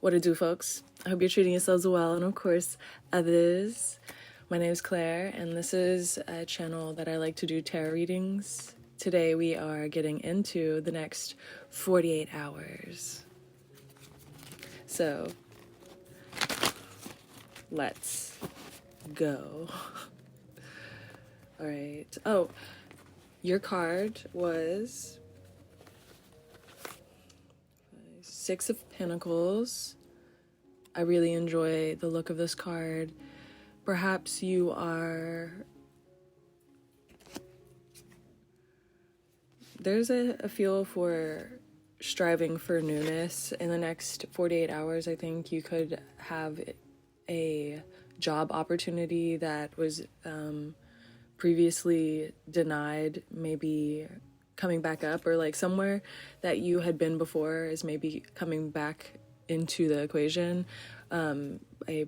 What it do, folks? I hope you're treating yourselves well, and of course, others. My name is Claire, and this is a channel that I like to do tarot readings. Today we are getting into the next 48 hours. So, let's go. All right. Oh, your card was Six of Pentacles. I really enjoy the look of this card. Perhaps you are... There's a feel for striving for newness. In the next 48 hours, I think you could have a job opportunity that was previously denied, maybe coming back up, or like somewhere that you had been before is maybe coming back into the equation. A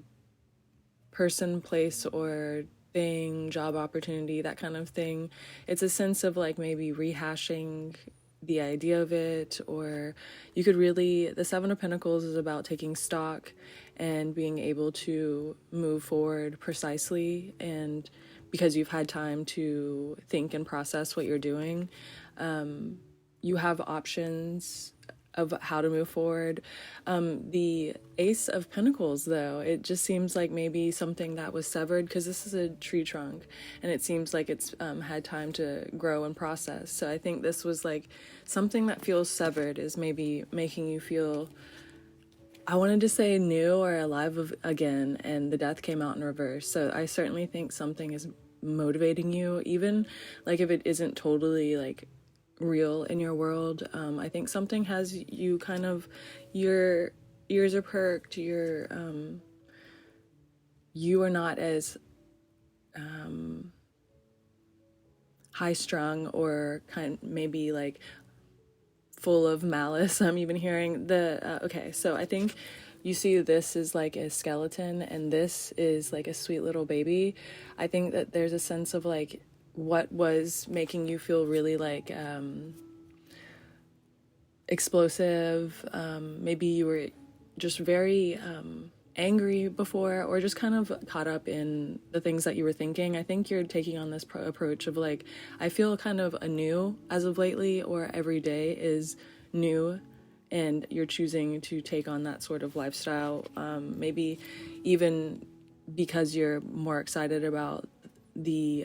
person, place, or thing, job opportunity, that kind of thing. It's a sense of like maybe rehashing the idea of it, or you could really, the Seven of Pentacles is about taking stock and being able to move forward precisely, and because you've had time to think and process what you're doing, you have options of how to move forward. The Ace of Pentacles, though, it just seems like maybe something that was severed, because this is a tree trunk, and it seems like it's had time to grow and process. So I think this was like something that feels severed is maybe making you feel, I wanted to say new or alive again, and the Death came out in reverse. So I certainly think something is motivating you, even like if it isn't totally like real in your world. I think something has you kind of, your ears are perked, you are not as high strung or maybe like full of malice. I'm even hearing the okay, so I think you see this is like a skeleton and this is like a sweet little baby. I think that there's a sense of like what was making you feel really like explosive. Maybe you were just very angry before, or just kind of caught up in the things that you were thinking. I think you're taking on this approach of like, I feel kind of anew as of lately, or every day is new, and you're choosing to take on that sort of lifestyle. Maybe even because you're more excited about the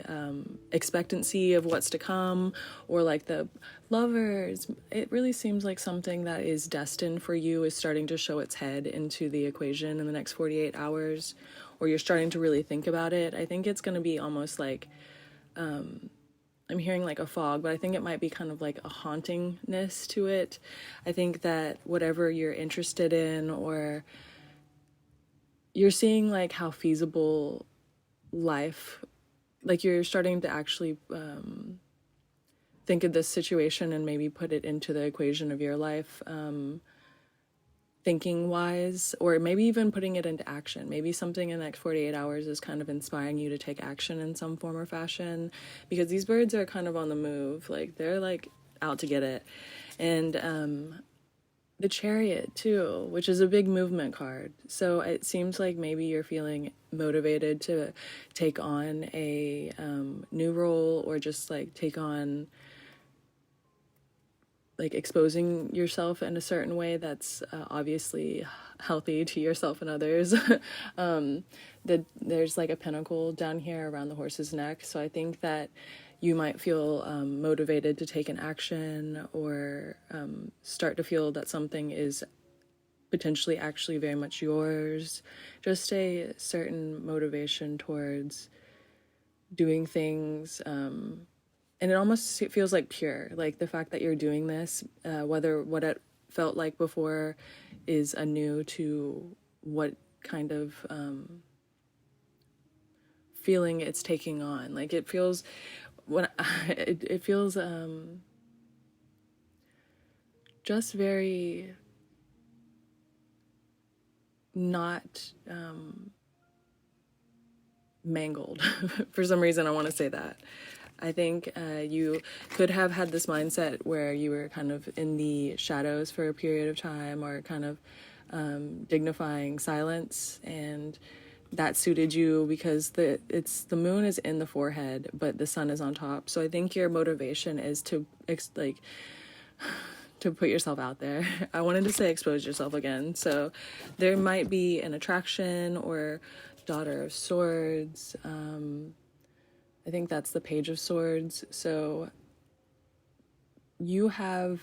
expectancy of what's to come, or like the lovers. It really seems like something that is destined for you is starting to show its head into the equation in the next 48 hours, or you're starting to really think about it. I think it's going to be almost like I'm hearing like a fog, but I think it might be kind of like a hauntingness to it. I think that whatever you're interested in, or you're seeing like how feasible life, like you're starting to actually think of this situation and maybe put it into the equation of your life, thinking wise, or maybe even putting it into action. Maybe something in the next 48 hours is kind of inspiring you to take action in some form or fashion, because these birds are kind of on the move. Like they're like out to get it. And the Chariot too, which is a big movement card. So it seems like maybe you're feeling motivated to take on a new role, or just like take on like exposing yourself in a certain way that's obviously healthy to yourself and others. There's like a pentacle down here around the horse's neck. So I think that you might feel motivated to take an action, or start to feel that something is potentially actually very much yours. Just a certain motivation towards doing things. And it almost feels like pure, like the fact that you're doing this, whether what it felt like before is anew to what kind of feeling it's taking on. Like it feels, it feels just very not mangled. For some reason, I want to say that. I think you could have had this mindset where you were kind of in the shadows for a period of time, or kind of dignifying silence, and that suited you because the moon is in the forehead, but the sun is on top. So I think your motivation is to to put yourself out there. I wanted to say expose yourself again. So there might be an attraction or Daughter of Swords. I think that's the Page of Swords. So you have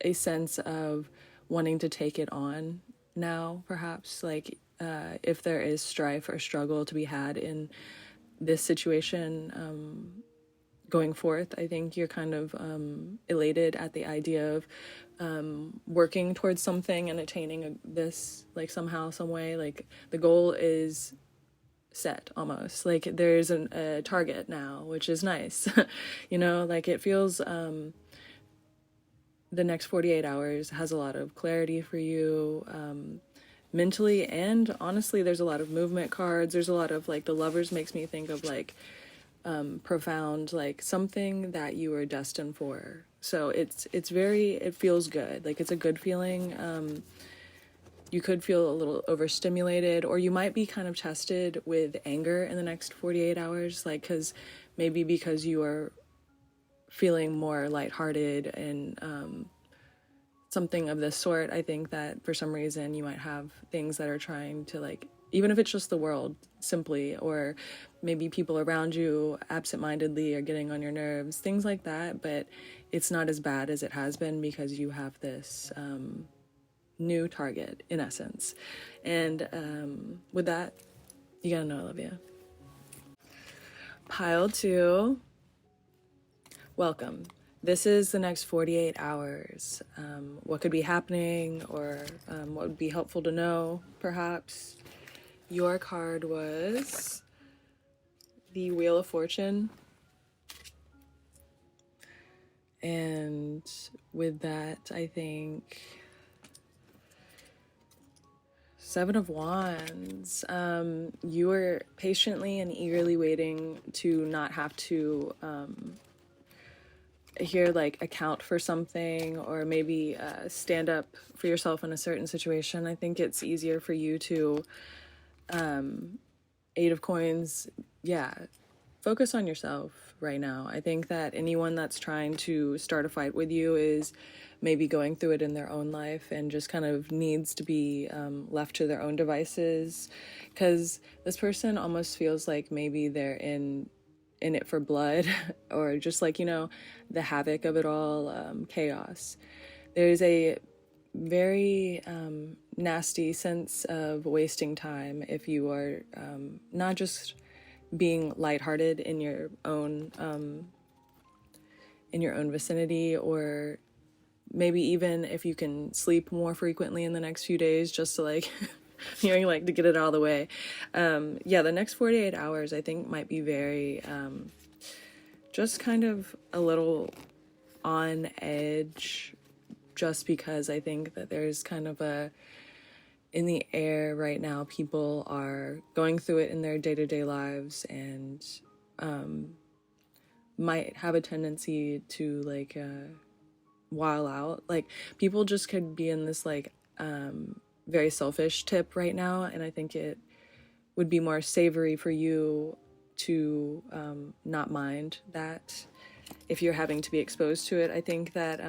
a sense of wanting to take it on now, perhaps, like if there is strife or struggle to be had in this situation going forth. I think you're kind of elated at the idea of working towards something and attaining this, like somehow, some way. Like the goal is set almost, like there's a target now, which is nice. You know, like it feels the next 48 hours has a lot of clarity for you, mentally, and honestly there's a lot of movement cards. There's a lot of, like, the Lovers makes me think of like profound, like something that you were destined for. So it feels good, like it's a good feeling. You could feel a little overstimulated, or you might be kind of tested with anger in the next 48 hours, like because you are feeling more lighthearted and something of this sort. I think that for some reason you might have things that are trying to, like, even if it's just the world simply, or maybe people around you absentmindedly are getting on your nerves, things like that, but it's not as bad as it has been because you have this new target, in essence. And with that, you gotta know I love you. Pile 2, welcome. This is the next 48 hours. What could be happening, or what would be helpful to know, perhaps. Your card was the Wheel of Fortune. And with that, I think Seven of Wands. You were patiently and eagerly waiting to not have to here, like, account for something, or maybe stand up for yourself in a certain situation. I think it's easier for you to Eight of Coins, yeah, focus on yourself right now. I think that anyone that's trying to start a fight with you is maybe going through it in their own life and just kind of needs to be left to their own devices, because this person almost feels like maybe they're in it for blood, or just, like, you know, the havoc of it all, chaos. There's a very nasty sense of wasting time if you are not just being lighthearted in your own vicinity, or maybe even if you can sleep more frequently in the next few days, just to, like, you know, like, to get it out of the way. Yeah, the next 48 hours I think might be very just kind of a little on edge, just because I think that there's kind of in the air right now, people are going through it in their day-to-day lives, and might have a tendency to, like, while out. Like, people just could be in this, like, very selfish tip right now, and I think it would be more savory for you to not mind that if you're having to be exposed to it. I think that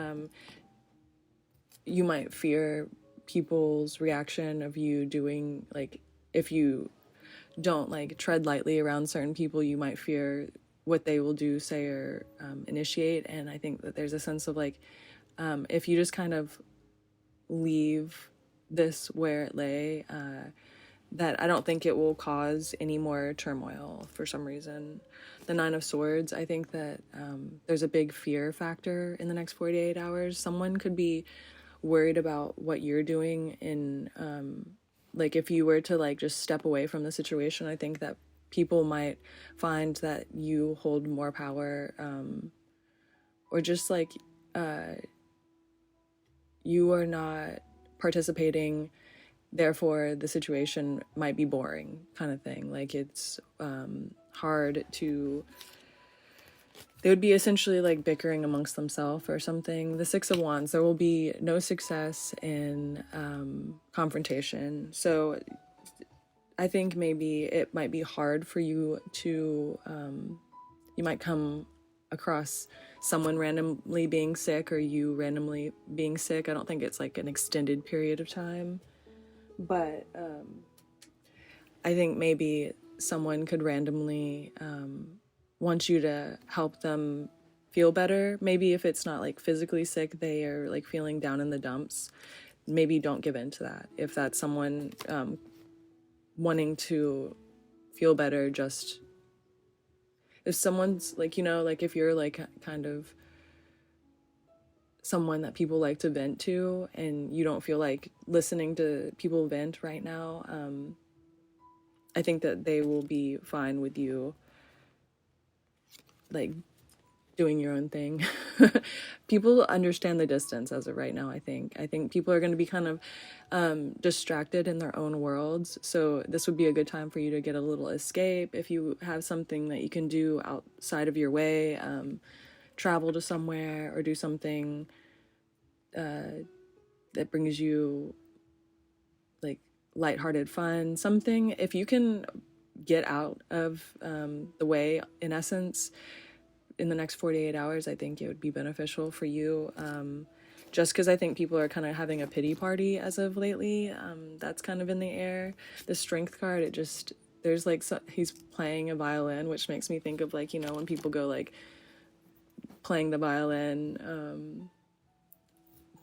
you might fear people's reaction of you doing, like, if you don't, like, tread lightly around certain people, you might fear what they will do, say, or initiate. And I think that there's a sense of, like, if you just kind of leave this where it lay, that I don't think it will cause any more turmoil for some reason. The Nine of Swords, I think that there's a big fear factor in the next 48 hours. Someone could be worried about what you're doing in, like, if you were to, like, just step away from the situation, I think that people might find that you hold more power, or just, like, you are not participating, therefore the situation might be boring, kind of thing. Like, it's hard to they would be essentially like bickering amongst themselves or something. The Six of Wands, there will be no success in confrontation. So I think maybe it might be hard for you to, you might come across someone randomly being sick or you randomly being sick. I don't think it's like an extended period of time, but I think maybe someone could randomly want you to help them feel better. Maybe if it's not like physically sick, they are like feeling down in the dumps. Maybe don't give in to that. If that's someone wanting to feel better, just if someone's like, you know, like if you're like kind of someone that people like to vent to and you don't feel like listening to people vent right now, I think that they will be fine with you like doing your own thing. People understand the distance as of right now. I think people are going to be kind of distracted in their own worlds, so this would be a good time for you to get a little escape. If you have something that you can do outside of your way, travel to somewhere or do something that brings you like lighthearted fun, something. If you can get out of the way, in essence, in the next 48 hours, I think it would be beneficial for you. Just because I think people are kind of having a pity party as of lately. That's kind of in the air. The Strength card, it just, there's like, he's playing a violin, which makes me think of like, you know, when people go like playing the violin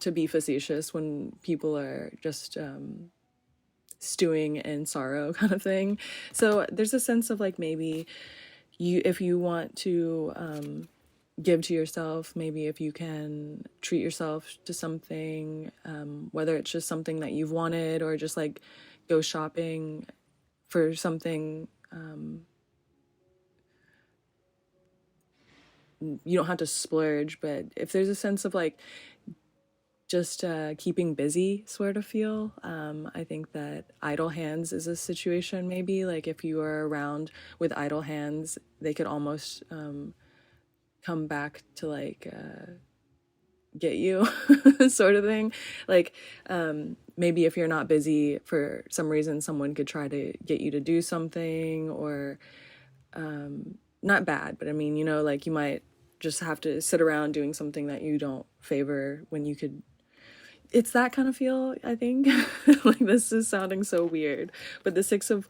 to be facetious, when people are just stewing in sorrow kind of thing. So there's a sense of like maybe if you want to give to yourself, maybe if you can treat yourself to something, whether it's just something that you've wanted or just like go shopping for something. You don't have to splurge, but if there's a sense of like just keeping busy sort of feel, I think that idle hands is a situation. Maybe like if you are around with idle hands, they could almost come back to like get you sort of thing. Like maybe if you're not busy for some reason, someone could try to get you to do something, or not bad, but I mean, you know, like you might just have to sit around doing something that you don't favor when you could. It's that kind of feel, I think. Like, this is sounding so weird, but the Six of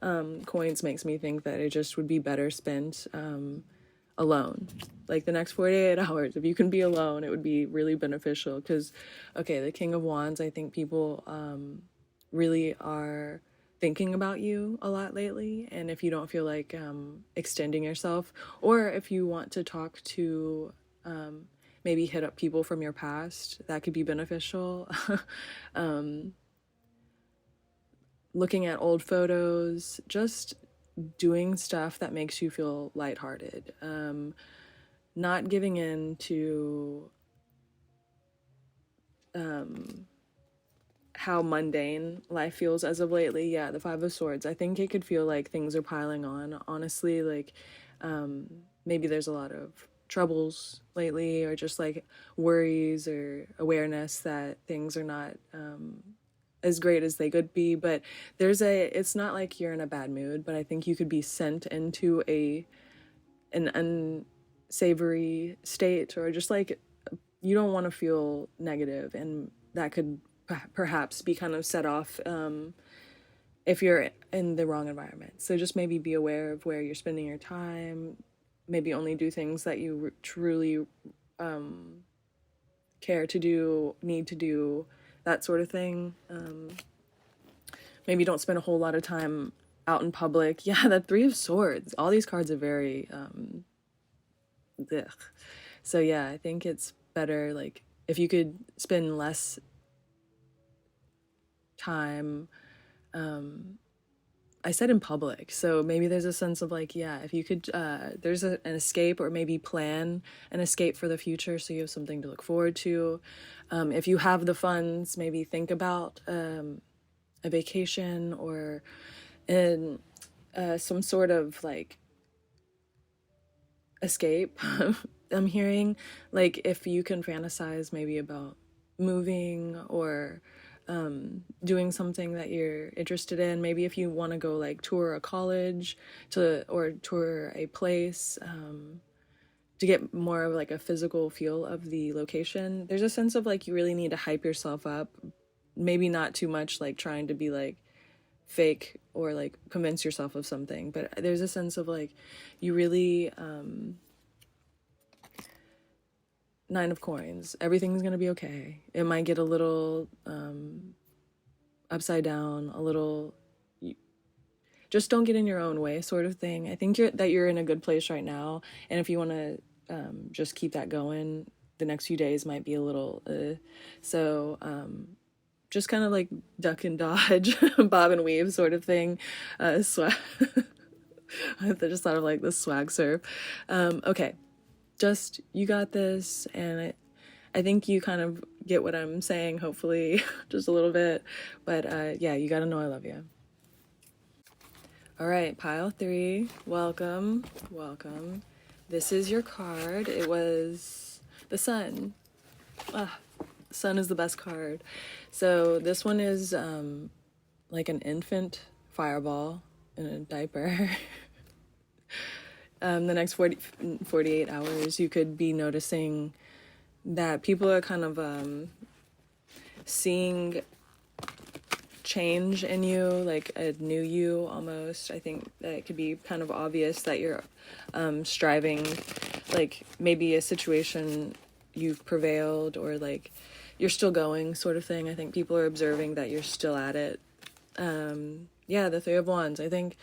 Coins makes me think that it just would be better spent alone. Like the next 48 hours, if you can be alone, it would be really beneficial. Because, okay, the King of Wands, I think people really are thinking about you a lot lately. And if you don't feel like extending yourself, or if you want to talk to maybe hit up people from your past, that could be beneficial. Looking at old photos, just doing stuff that makes you feel lighthearted. Not giving in to how mundane life feels as of lately. Yeah, the Five of Swords. I think it could feel like things are piling on, honestly. Like maybe there's a lot of troubles lately, or just like worries or awareness that things are not as great as they could be. But it's not like you're in a bad mood, but I think you could be sent into an unsavory state, or just like you don't want to feel negative, and that could perhaps be kind of set off if you're in the wrong environment. So just maybe be aware of where you're spending your time. Maybe only do things that you truly care to do, need to do, that sort of thing. Maybe don't spend a whole lot of time out in public. Yeah, that Three of Swords. All these cards are very ugh. So yeah, I think it's better like if you could spend less time I said in public, so maybe there's a sense of like, yeah, if you could, there's an escape, or maybe plan an escape for the future so you have something to look forward to. If you have the funds, maybe think about a vacation, or in some sort of like escape. I'm hearing, like, if you can fantasize maybe about moving or doing something that you're interested in. Maybe if you want to go like tour a college or tour a place, to get more of like a physical feel of the location. There's a sense of like you really need to hype yourself up. Maybe not too much like trying to be like fake or like convince yourself of something, but there's a sense of like you really Nine of Coins. Everything's gonna be okay. It might get a little upside down, a little. Just don't get in your own way, sort of thing. I think you're in a good place right now, and if you want to just keep that going, the next few days might be a little. So just kind of like duck and dodge, bob and weave, sort of thing. Swag. I just thought of like the swag surf. Okay. Just, you got this, and I think you kind of get what I'm saying, hopefully, just a little bit, but yeah, you gotta know I love you. All right, pile 3, welcome. This is your card. It was the Sun. Sun is the best card. So this one is like an infant fireball in a diaper. The next 48 hours, you could be noticing that people are kind of seeing change in you, like a new you almost. I think that it could be kind of obvious that you're striving, like maybe a situation you've prevailed or like you're still going, sort of thing. I think people are observing that you're still at it. Yeah, the 3 of Wands. I think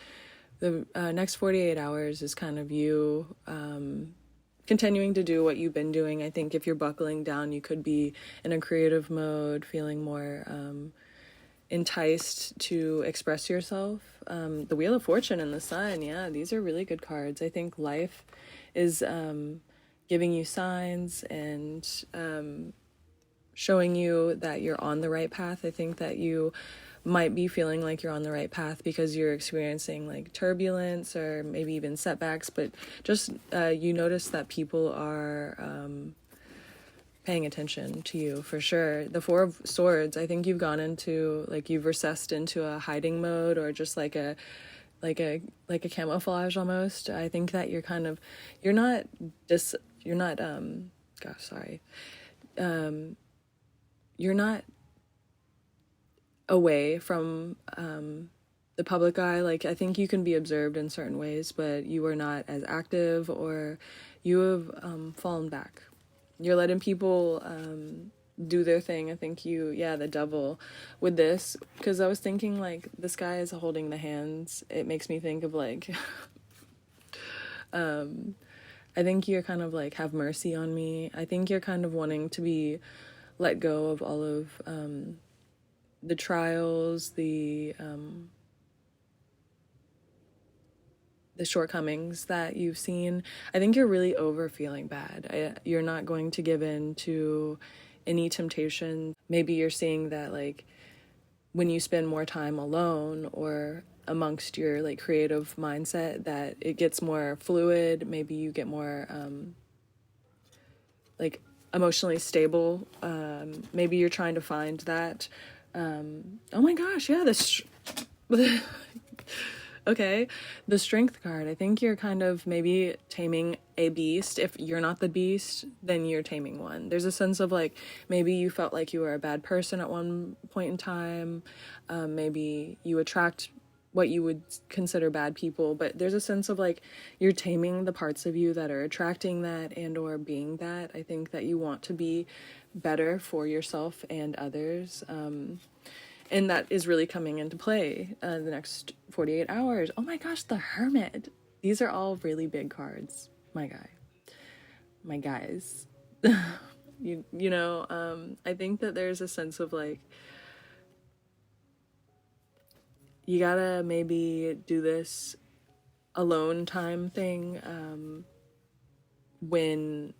the next 48 hours is kind of you continuing to do what you've been doing. I think if you're buckling down, you could be in a creative mode, feeling more enticed to express yourself. The Wheel of Fortune and the Sun, yeah, these are really good cards. I think life is giving you signs and showing you that you're on the right path. I think that you might be feeling like you're on the right path because you're experiencing like turbulence or maybe even setbacks, but just you notice that people are paying attention to you for sure. The 4 of Swords, I think you've gone into like you've recessed into a hiding mode or just like a camouflage almost. I think that you're kind of you're not you're not away from the public eye. Like I think you can be observed in certain ways, but you are not as active, or you have fallen back. You're letting people do their thing. I think the Devil with this, because I was thinking like the sky is holding the hands. It makes me think of like I think you're kind of like, have mercy on me. I think you're kind of wanting to be let go of all of the trials, the shortcomings that you've seen. I think you're really over feeling bad. You're not going to give in to any temptation. Maybe you're seeing that like when you spend more time alone or amongst your like creative mindset, that it gets more fluid. Maybe you get more like emotionally stable. Maybe you're trying to find that. Oh my gosh, yeah, this okay, the Strength card. I think you're kind of maybe taming a beast. If you're not the beast, then you're taming one. There's a sense of like maybe you felt like you were a bad person at one point in time. Maybe you attract what you would consider bad people, but there's a sense of like you're taming the parts of you that are attracting that and or being that. I think that you want to be better for yourself and others. And that is really coming into play the next 48 hours. Oh my gosh, the Hermit. These are all really big cards. My guys. you know, I think that there's a sense of like, you gotta maybe do this alone time thing when,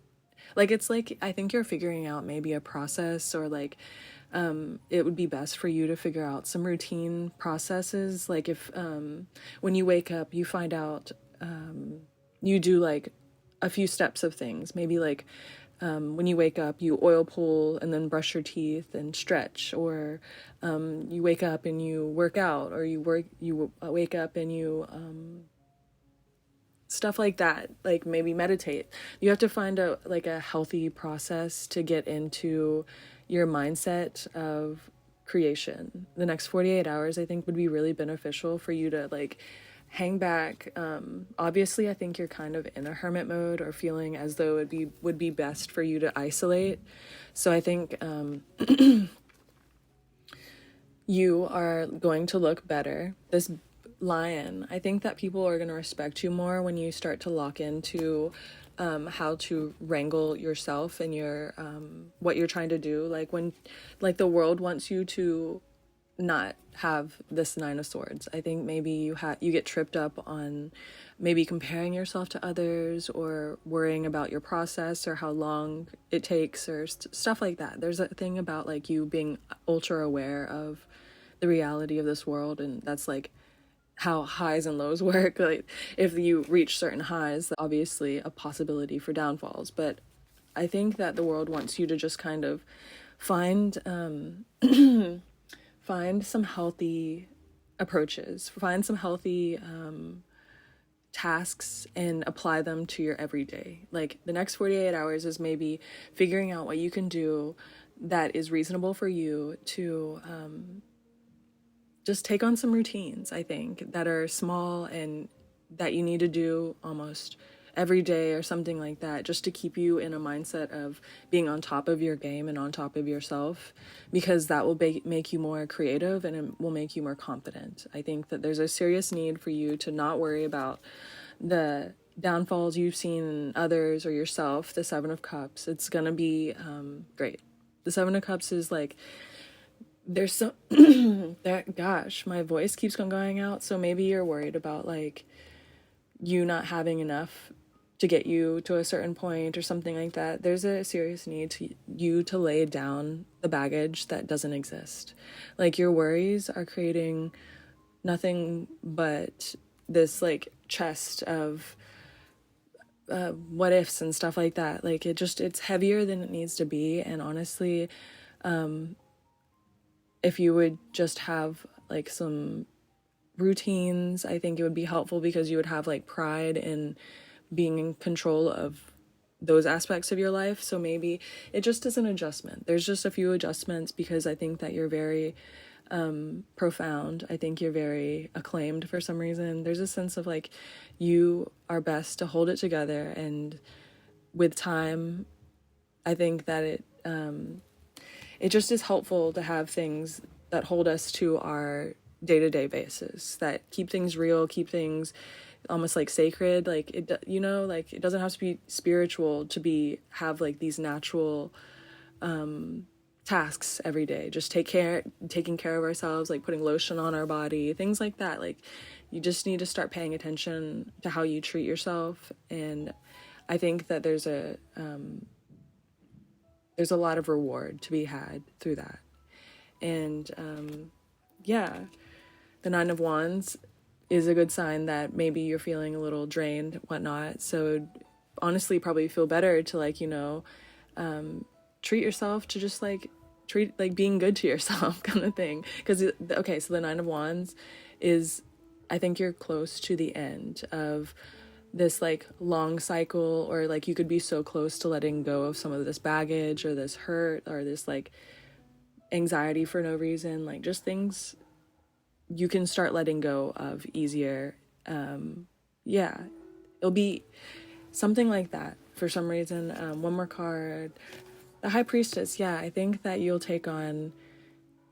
like, it's like, I think you're figuring out maybe a process, or like, it would be best for you to figure out some routine processes. Like if when you wake up, you find out you do like a few steps of things. Maybe like when you wake up, you oil pull and then brush your teeth and stretch, or you wake up and you work out, or you wake up and you stuff like that. Like maybe meditate. You have to find a healthy process to get into your mindset of creation. The next 48 hours, I think, would be really beneficial for you to like hang back. Obviously, I think you're kind of in a hermit mode or feeling as though would be best for you to isolate. So I think you are going to look better. This lion, I think that people are going to respect you more when you start to lock into how to wrangle yourself and your what you're trying to do. Like when the world wants you to not have this 9 of swords. I think maybe you get tripped up on maybe comparing yourself to others, or worrying about your process or how long it takes, or stuff like that. There's a thing about like you being ultra aware of the reality of this world, and that's like how highs and lows work. Like if you reach certain highs, obviously a possibility for downfalls. But I think that the world wants you to just kind of find find some healthy approaches, find some healthy tasks, and apply them to your everyday. Like the next 48 hours is maybe figuring out what you can do that is reasonable for you to just take on some routines, I think, that are small and that you need to do almost every day or something like that, just to keep you in a mindset of being on top of your game and on top of yourself, because that will make you more creative and it will make you more confident. I think that there's a serious need for you to not worry about the downfalls you've seen in others or yourself. The 7 of Cups, it's gonna be great. The 7 of Cups is like, there's so gosh, my voice keeps on going out. So maybe you're worried about like you not having enough to get you to a certain point or something like that. There's a serious need to lay down the baggage that doesn't exist. Like your worries are creating nothing but this like chest of what ifs and stuff like that. Like it's heavier than it needs to be. And honestly, if you would just have like some routines, I think it would be helpful, because you would have like pride in being in control of those aspects of your life. So maybe it just is an adjustment. There's just a few adjustments, because I think that you're very profound. I think you're very acclaimed for some reason. There's a sense of like you are best to hold it together, and with time, I think that it just is helpful to have things that hold us to our day-to-day basis, that keep things real, keep things almost like sacred. Like it, like it doesn't have to be spiritual to have like these natural tasks every day. Just taking care of ourselves, like putting lotion on our body, things like that. Like you just need to start paying attention to how you treat yourself. And I think that there's a lot of reward to be had through that. And the 9 of Wands is a good sign that maybe you're feeling a little drained, whatnot. So honestly, probably feel better to treat yourself, to just treat being good to yourself kind of thing. Because so the 9 of Wands is, I think you're close to the end of this long cycle, or you could be so close to letting go of some of this baggage or this hurt or this anxiety for no reason, just things you can start letting go of easier. It'll be something like that for some reason. One more card, the High Priestess. I think that you'll take on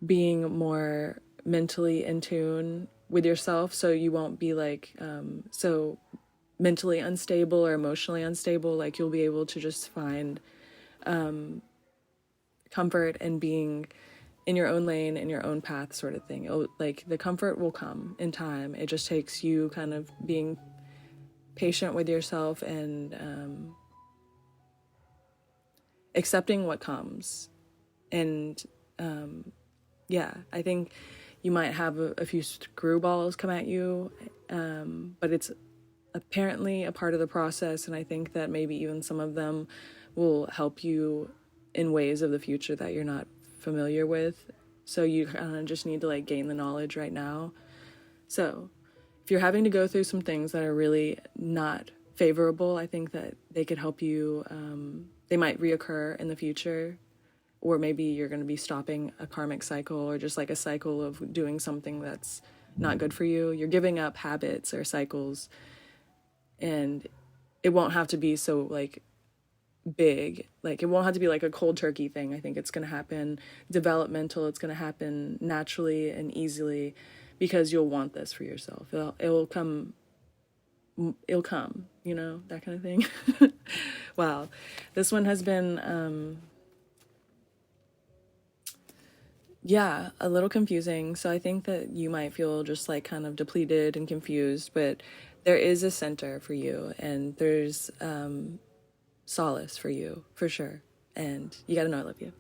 being more mentally in tune with yourself, so you won't be so mentally unstable or emotionally unstable. You'll be able to just find comfort in being in your own lane, in your own path, sort of thing. The comfort will come in time. It just takes you kind of being patient with yourself and accepting what comes. And I think you might have a few screwballs come at you, but it's apparently a part of the process, and I think that maybe even some of them will help you in ways of the future that you're not familiar with. So you kind of just need to like gain the knowledge right now. So if you're having to go through some things that are really not favorable, I think that they could help you. They might reoccur in the future, or maybe you're going to be stopping a karmic cycle, or just like a cycle of doing something that's not good for you. You're giving up habits or cycles, and it won't have to be so like big. Like it won't have to be like a cold turkey thing. I think it's going to happen developmental. It's going to happen naturally and easily, because you'll want this for yourself. It'll come, you know, that kind of thing. Wow. This one has been, a little confusing. So I think that you might feel just like kind of depleted and confused, but there is a center for you, and there's solace for you, for sure. And you got to know I love you.